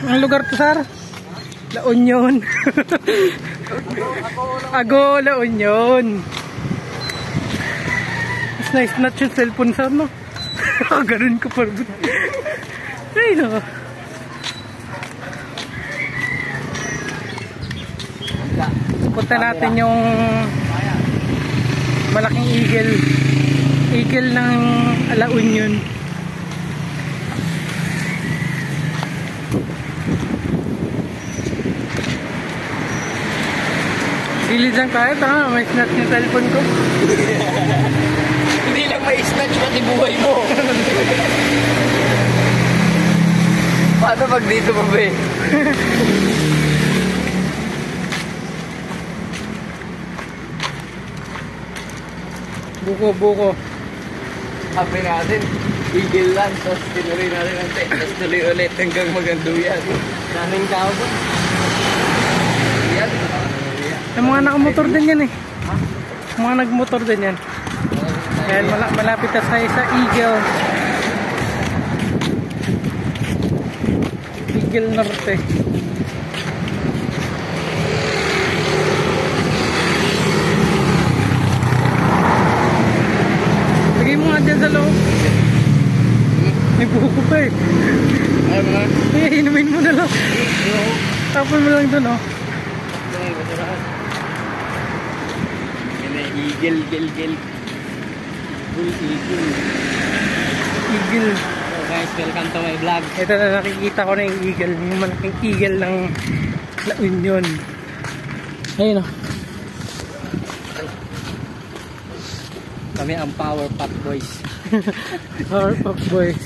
Ang lugar to, sir? La Union. Ago, La Union. It's nice not yung cellphone, sir, no? Ganun ko pa. Ay, no. Punta natin yung malaking eagle. Eagle ng La Union. Gilid lang tayo, tanga, may snatch yung cellphone ko. Hindi lang may snatch pati buhay mo. Paano pag dito pa ba eh? Buko. Sabi natin, eagle lang, tapos tinuloy natin ang tapos tuloy ulit hanggang maganduyan. Naning tao ba? Yan. Yung mga nakamotor din yan eh. Mga nagmotor din yan. Ayan, malapit na tayo sa Eagle. Eagle Norte. Lagay mo nga dyan sa loob. May buko pa eh. Ayaw mo lang? Inumin mo na lang. Tapon mo lang dun oh. Eagle. Eagle. Hello guys, welcome to my vlog. Ito na nakikita ko na yung eagle. Yung malaking eagle ng La Union. Ayun o. Kami ang Power Pop Boys. Power Pop Boys.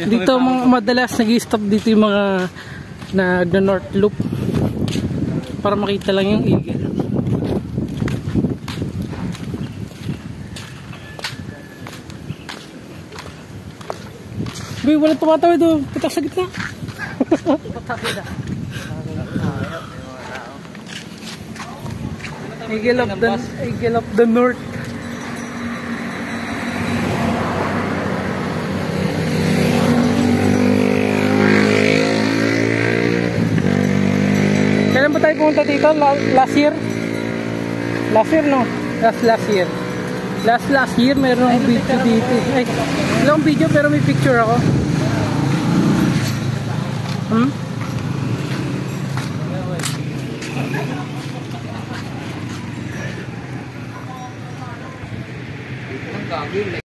Dito mga madalas nag-stop dito yung mga nag-north loop para makita lang yung eagle. Uy, wala tumatawid doon. Putak sa gitna. Eagle of the North. Kailan ba tayo pumunta dito? Last year? Last year, no? Last year. Last year, meron akong video dito. Ay, wala akong video pero may picture ako.